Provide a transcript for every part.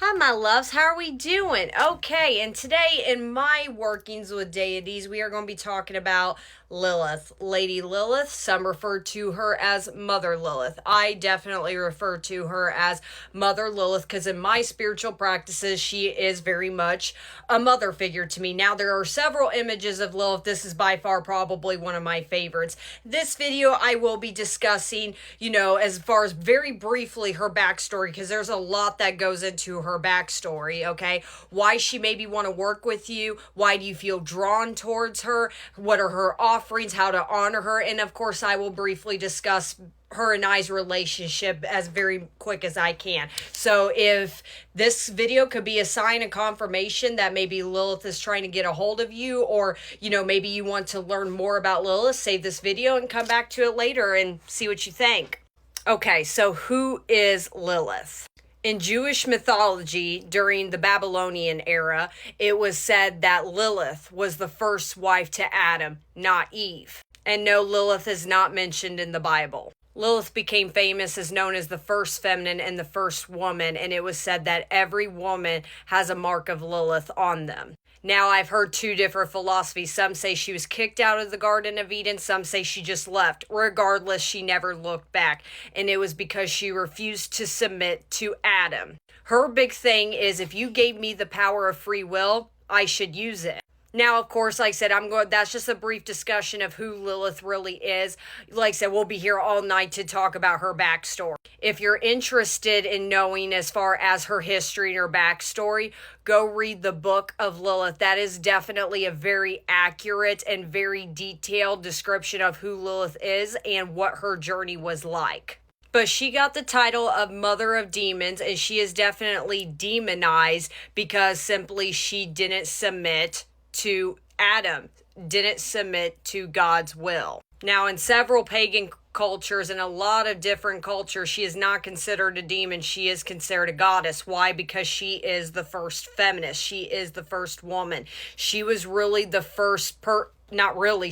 Hi, my loves. How are we doing? Okay, and today in my workings with deities, we are going to be talking about Lilith. Lady Lilith, some refer to her as Mother Lilith. I definitely refer to her as Mother Lilith because in my spiritual practices, she is very much a mother figure to me. Now, there are several images of Lilith. This is by far probably one of my favorites. This video, I will be discussing, as far as very briefly her backstory because there's a lot that goes into her backstory, okay? Why she maybe want to work with you, why do you feel drawn towards her, what are her offerings, how to honor her, and of course I will briefly discuss her and I's relationship as very quick as I can. So if this video could be a sign of confirmation that maybe Lilith is trying to get a hold of you, or maybe you want to learn more about Lilith, save this video and come back to it later and see what you think. Okay, so who is Lilith? In Jewish mythology, during the Babylonian era, it was said that Lilith was the first wife to Adam, not Eve. And no, Lilith is not mentioned in the Bible. Lilith became famous as known as the first feminine and the first woman, and it was said that every woman has a mark of Lilith on them. Now, I've heard two different philosophies. Some say she was kicked out of the Garden of Eden. Some say she just left. Regardless, she never looked back. And it was because she refused to submit to Adam. Her big thing is, if you gave me the power of free will, I should use it. Now, of course, like I said, that's just a brief discussion of who Lilith really is. Like I said, we'll be here all night to talk about her backstory. If you're interested in knowing as far as her history and her backstory, go read the book of Lilith. That is definitely a very accurate and very detailed description of who Lilith is and what her journey was like. But she got the title of Mother of Demons, and she is definitely demonized because simply she didn't submit to Adam, didn't submit to God's will. Now, in several pagan cultures and a lot of different cultures, she is not considered a demon. She is considered a goddess. Why? Because she is the first feminist. She is the first woman. She was really the first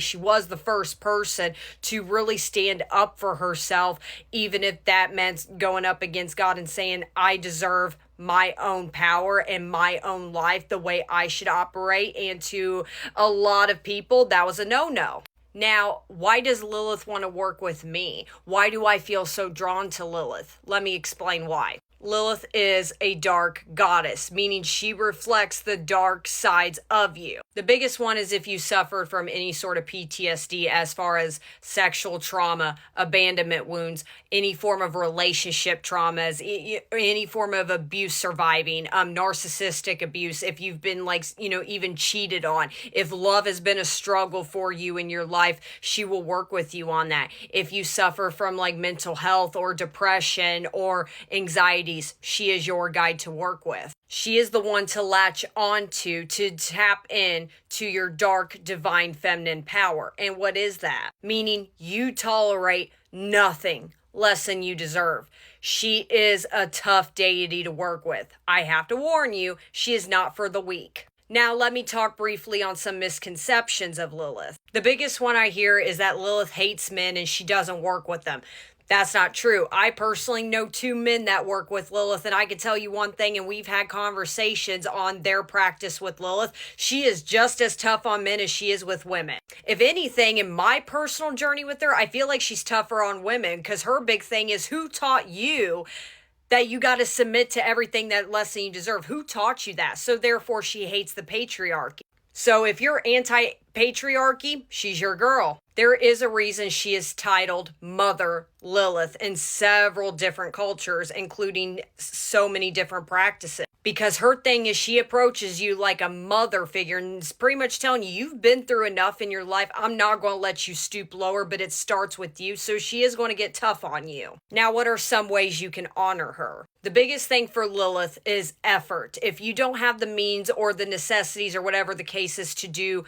she was the first person to really stand up for herself, even if that meant going up against God and saying, I deserve my own power and my own life, the way I should operate. And to a lot of people, that was a no-no. Now, why does Lilith want to work with me? Why do I feel so drawn to Lilith? Let me explain why. Lilith is a dark goddess, meaning she reflects the dark sides of you. The biggest one is if you suffered from any sort of PTSD as far as sexual trauma, abandonment wounds, any form of relationship traumas, any form of abuse surviving, narcissistic abuse, if you've been even cheated on. If love has been a struggle for you in your life, she will work with you on that. If you suffer from mental health or depression or anxiety, she is your guide to work with. She is the one to latch onto, to tap in to your dark, divine, feminine power. And what is that? Meaning you tolerate nothing less than you deserve. She is a tough deity to work with. I have to warn you, she is not for the weak. Now, let me talk briefly on some misconceptions of Lilith. The biggest one I hear is that Lilith hates men and she doesn't work with them. That's not true. I personally know two men that work with Lilith, and I can tell you one thing, and we've had conversations on their practice with Lilith. She is just as tough on men as she is with women. If anything, in my personal journey with her, I feel like she's tougher on women because her big thing is, who taught you that you got to submit to everything that less than you deserve? Who taught you that? So therefore, she hates the patriarchy. So if you're anti-patriarchy, she's your girl. There is a reason she is titled Mother Lilith in several different cultures, including so many different practices. Because her thing is she approaches you like a mother figure and is pretty much telling you, you've been through enough in your life. I'm not going to let you stoop lower, but it starts with you. So she is going to get tough on you. Now, what are some ways you can honor her? The biggest thing for Lilith is effort. If you don't have the means or the necessities or whatever the case is to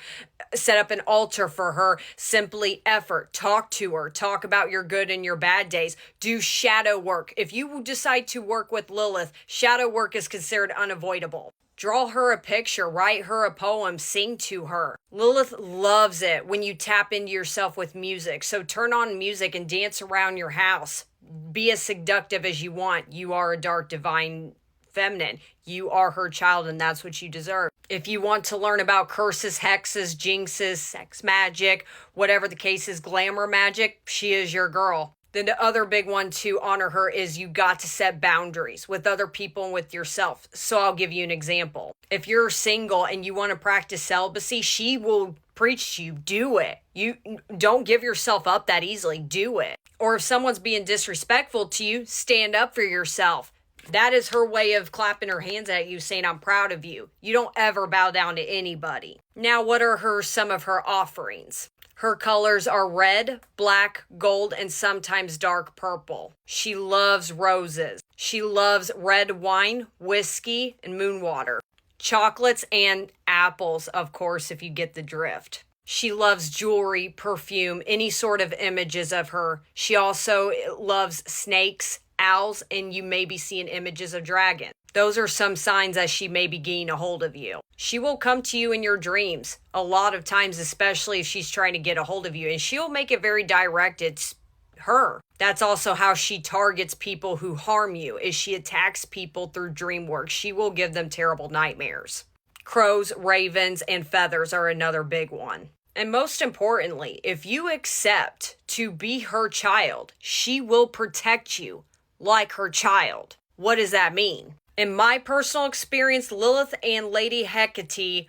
set up an altar for her, simply effort. Talk to her. Talk about your good and your bad days. Do shadow work. If you decide to work with Lilith, shadow work is considered unavoidable. Draw her a picture, write her a poem, sing to her. Lilith loves it when you tap into yourself with music. So turn on music and dance around your house. Be as seductive as you want. You are a dark, divine feminine. You are her child, and that's what you deserve. If you want to learn about curses, hexes, jinxes, sex magic, whatever the case is, glamour magic, she is your girl. Then the other big one to honor her is you got to set boundaries with other people and with yourself. So I'll give you an example. If you're single and you want to practice celibacy, she will preach to you, do it. You don't give yourself up that easily, do it. Or if someone's being disrespectful to you, stand up for yourself. That is her way of clapping her hands at you, saying, I'm proud of you. You don't ever bow down to anybody. Now, what are some of her offerings? Her colors are red, black, gold, and sometimes dark purple. She loves roses. She loves red wine, whiskey, and moon water. Chocolates and apples, of course, if you get the drift. She loves jewelry, perfume, any sort of images of her. She also loves snakes, owls, and you may be seeing images of dragons. Those are some signs that she may be getting a hold of you. She will come to you in your dreams a lot of times, especially if she's trying to get a hold of you, and she'll make it very direct. It's her. That's also how she targets people who harm you, is she attacks people through dream work. She will give them terrible nightmares. Crows, ravens, and feathers are another big one. And most importantly, if you accept to be her child, she will protect you like her child. What does that mean? In my personal experience, Lilith and Lady Hecate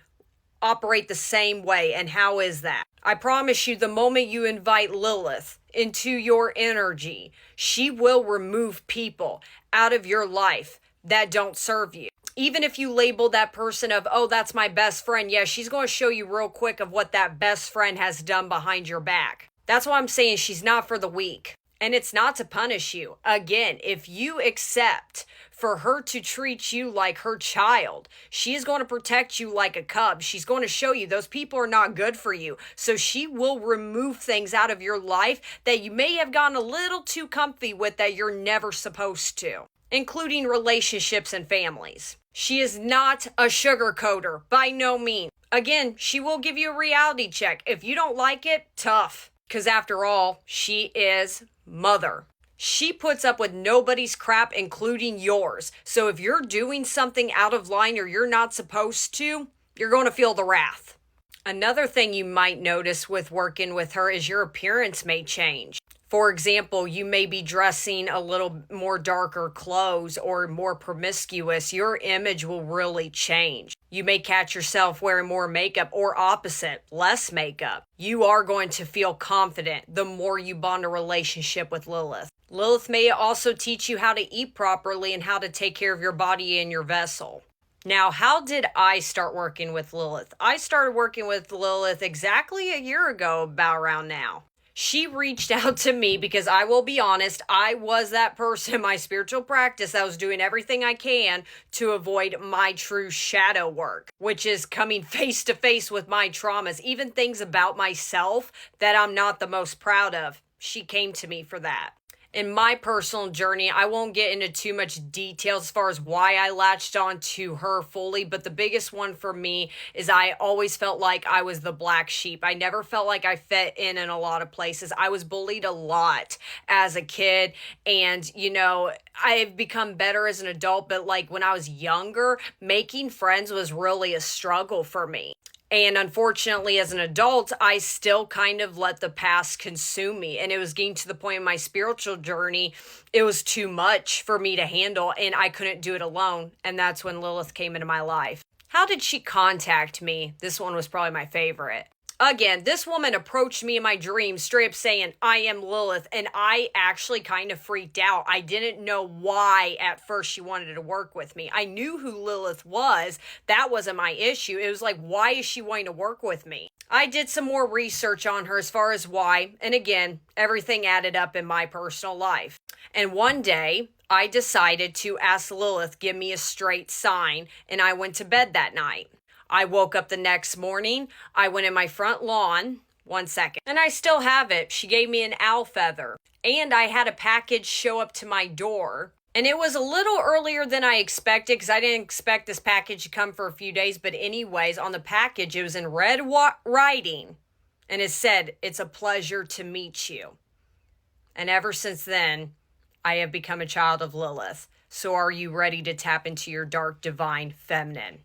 operate the same way. And how is that? I promise you, the moment you invite Lilith into your energy, she will remove people out of your life that don't serve you. Even if you label that person of, oh, that's my best friend, yeah, she's going to show you real quick of what that best friend has done behind your back. That's why I'm saying she's not for the weak. And it's not to punish you. Again, if you accept for her to treat you like her child, she is going to protect you like a cub. She's going to show you those people are not good for you. So she will remove things out of your life that you may have gotten a little too comfy with that you're never supposed to, including relationships and families. She is not a sugarcoater, by no means. Again, she will give you a reality check. If you don't like it, tough. Because after all, she is mother. She puts up with nobody's crap, including yours. So if you're doing something out of line or you're not supposed to, you're going to feel the wrath. Another thing you might notice with working with her is your appearance may change. For example, you may be dressing a little more darker clothes or more promiscuous. Your image will really change. You may catch yourself wearing more makeup or opposite, less makeup. You are going to feel confident the more you bond a relationship with Lilith. Lilith may also teach you how to eat properly and how to take care of your body and your vessel. Now, how did I start working with Lilith? I started working with Lilith exactly a year ago, about around now. She reached out to me because I will be honest, I was that person in my spiritual practice that was doing everything I can to avoid my true shadow work, which is coming face to face with my traumas, even things about myself that I'm not the most proud of. She came to me for that. In my personal journey, I won't get into too much detail as far as why I latched on to her fully, but the biggest one for me is I always felt like I was the black sheep. I never felt like I fit in a lot of places. I was bullied a lot as a kid, and I've become better as an adult, but like when I was younger, making friends was really a struggle for me. And unfortunately, as an adult, I still kind of let the past consume me. And it was getting to the point in my spiritual journey, it was too much for me to handle, and I couldn't do it alone. And that's when Lilith came into my life. How did she contact me? This one was probably my favorite. Again, this woman approached me in my dreams straight up saying, I am Lilith, and I actually kind of freaked out. I didn't know why at first she wanted to work with me. I knew who Lilith was. That wasn't my issue. It was like, why is she wanting to work with me? I did some more research on her as far as why, and again, everything added up in my personal life. And one day, I decided to ask Lilith, give me a straight sign, and I went to bed that night. I woke up the next morning, I went in my front lawn, and I still have it. She gave me an owl feather, and I had a package show up to my door, and it was a little earlier than I expected because I didn't expect this package to come for a few days, but anyways, on the package, it was in red writing, and it said, it's a pleasure to meet you. And ever since then, I have become a child of Lilith. So are you ready to tap into your dark divine feminine?